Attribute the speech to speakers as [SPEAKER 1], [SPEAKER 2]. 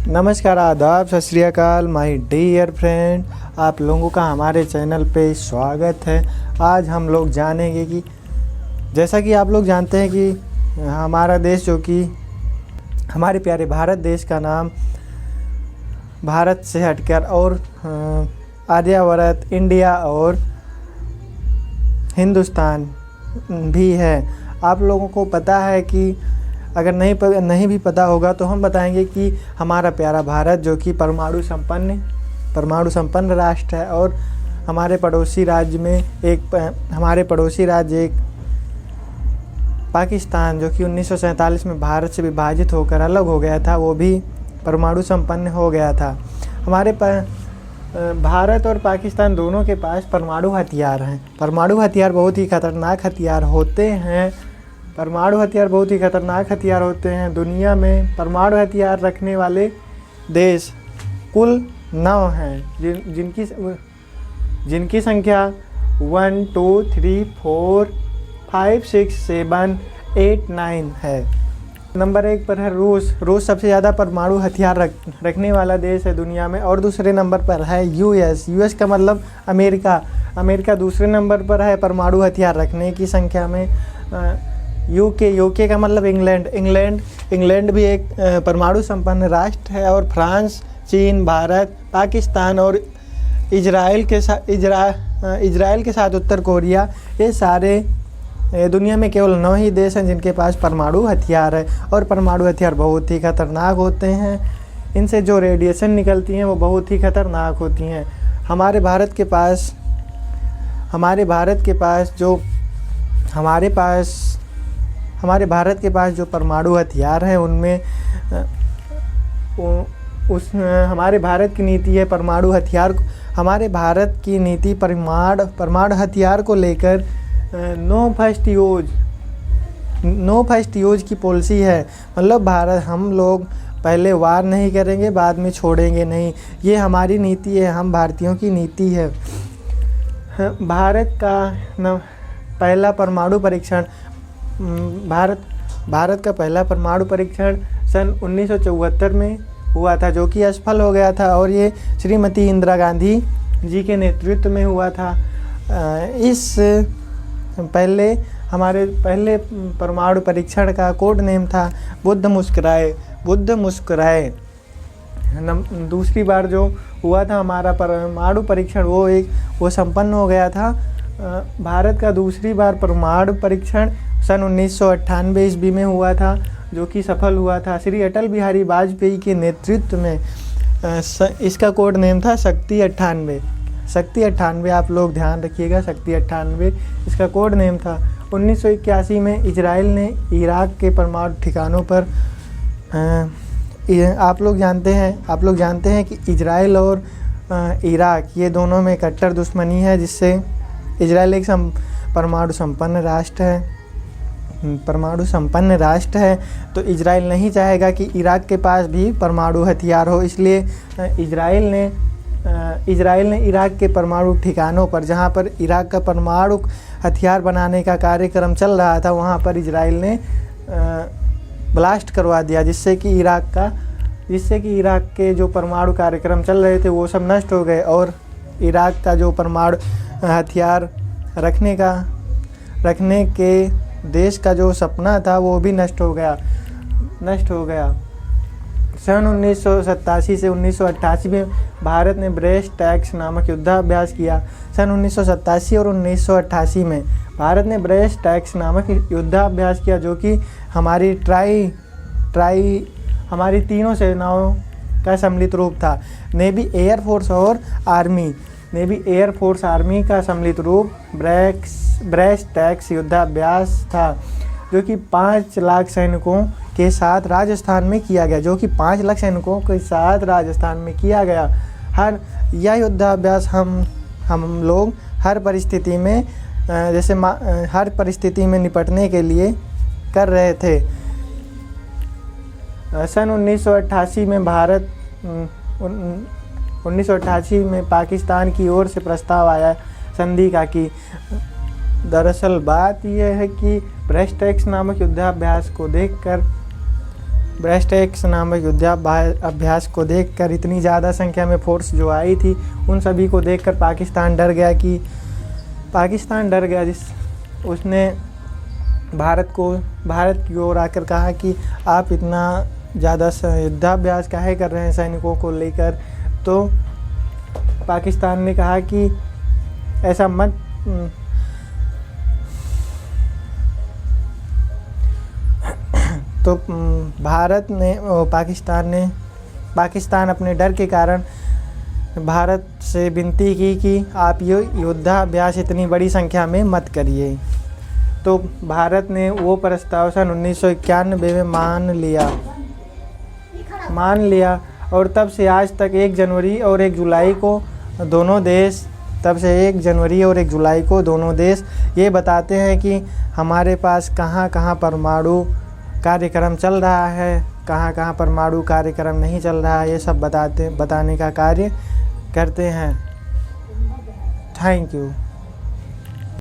[SPEAKER 1] नमस्कार, आदाब, सत श्री अकाल माय डियर फ्रेंड। आप लोगों का हमारे चैनल पे स्वागत है। आज हम लोग जानेंगे कि जैसा कि आप लोग जानते हैं कि हमारा देश, जो कि हमारे प्यारे भारत देश का नाम भारत से हटकर और आर्यावर्त, इंडिया और हिंदुस्तान भी है। आप लोगों को पता है कि अगर नहीं भी पता होगा तो हम बताएंगे कि हमारा प्यारा भारत, जो कि परमाणु संपन्न राष्ट्र है, और हमारे पड़ोसी राज्य एक पाकिस्तान, जो कि 1947 में भारत से विभाजित होकर अलग हो गया था, वो भी परमाणु संपन्न हो गया था। भारत और पाकिस्तान दोनों के पास परमाणु हथियार हैं। परमाणु हथियार बहुत ही खतरनाक हथियार होते हैं। दुनिया में परमाणु हथियार रखने वाले देश कुल 9 हैं, जिनकी संख्या 1 2 3 4 5 6 7 8 9 है। नंबर 1 पर है रूस सबसे ज़्यादा परमाणु हथियार रखने वाला देश है दुनिया में। और दूसरे नंबर पर है यूएस का मतलब अमेरिका दूसरे नंबर पर है परमाणु हथियार रखने की संख्या में। यूके का मतलब इंग्लैंड भी एक परमाणु संपन्न राष्ट्र है। और फ्रांस, चीन, भारत, पाकिस्तान और इजराइल के साथ उत्तर कोरिया, ये सारे दुनिया में केवल 9 ही देश हैं जिनके पास परमाणु हथियार है। और परमाणु हथियार बहुत ही खतरनाक होते हैं। इनसे जो रेडिएशन निकलती हैं वो बहुत ही खतरनाक होती हैं। हमारे भारत के पास जो परमाणु हथियार हैं उनमें हमारे भारत की नीति है हमारे भारत की नीति परमाणु हथियार को लेकर नो फर्स्ट यूज की पॉलिसी है। मतलब हम लोग पहले वार नहीं करेंगे, बाद में छोड़ेंगे नहीं। ये हमारी नीति है, हम भारतीयों की नीति है। भारत का पहला परमाणु परीक्षण सन 1974 में हुआ था, जो कि असफल हो गया था। और ये श्रीमती इंदिरा गांधी जी के नेतृत्व में हुआ था। हमारे पहले परमाणु परीक्षण का कोड नेम था बुद्ध मुस्कुराए। दूसरी बार जो हुआ था हमारा परमाणु परीक्षण, वो संपन्न हो गया था। भारत का दूसरी बार परमाणु परीक्षण सन 1998 ईस्वी में हुआ था, जो कि सफल हुआ था। श्री अटल बिहारी वाजपेयी के नेतृत्व में इसका कोड नेम था शक्ति 98। आप लोग ध्यान रखिएगा, शक्ति 98 इसका कोड नेम था। 1981 में इजराइल ने इराक के परमाणु ठिकानों पर आप लोग जानते हैं कि इजराइल और इराक, ये दोनों में कट्टर दुश्मनी है, जिससे इजराइल एक परमाणु संपन्न राष्ट्र है। तो इजराइल नहीं चाहेगा कि इराक के पास भी परमाणु हथियार हो। इसलिए इजराइल ने इराक के परमाणु ठिकानों पर, जहां पर इराक का परमाणु हथियार बनाने का कार्यक्रम चल रहा था, वहां पर इजराइल ने ब्लास्ट करवा दिया, जिससे कि इराक के जो परमाणु कार्यक्रम चल रहे थे वो सब नष्ट हो गए। और इराक का जो परमाणु हथियार रखने के देश का जो सपना था वो भी नष्ट हो गया। सन 1987 से 1988 में भारत ने ब्रेस्ट टैक्स नामक युद्धाभ्यास किया। सन 1987 और 1988 में भारत ने ब्रेस्ट टैक्स नामक युद्धाभ्यास किया, जो कि हमारी तीनों सेनाओं का सम्मिलित रूप था। नेवी, एयरफोर्स और आर्मी का सम्मिलित रूप ब्रेस्ट टैक्स युद्धाभ्यास था, जो कि 5 लाख सैनिकों के साथ राजस्थान में किया गया। यह युद्धाभ्यास हम लोग हर परिस्थिति में निपटने के लिए कर रहे थे। सन 1988 में पाकिस्तान की ओर से प्रस्ताव आया संधि का कि दरअसल बात यह है कि ब्रेस्ट टैक्स नामक युद्धाभ्यास को देखकर ब्रेस्टेक्स नामक युद्धाभ्यास को देखकर, इतनी ज़्यादा संख्या में फोर्स जो आई थी उन सभी को देखकर पाकिस्तान डर गया उसने भारत की ओर आकर कहा कि आप इतना ज़्यादा युद्धाभ्यास काहे कर रहे हैं सैनिकों को लेकर। तो पाकिस्तान ने कहा कि ऐसा मत तो पाकिस्तान अपने डर के कारण भारत से विनती की कि आप ये युद्धाभ्यास इतनी बड़ी संख्या में मत करिए। तो भारत ने वो प्रस्ताव सन 1991 में मान लिया और तब से आज तक 1 जनवरी और 1 जुलाई को दोनों देश ये बताते हैं कि हमारे पास कहाँ कहाँ परमाणु कार्यक्रम चल रहा है, कहाँ कहाँ परमाणु कार्यक्रम नहीं चल रहा है, ये सब बताने का कार्य करते हैं। Thank you.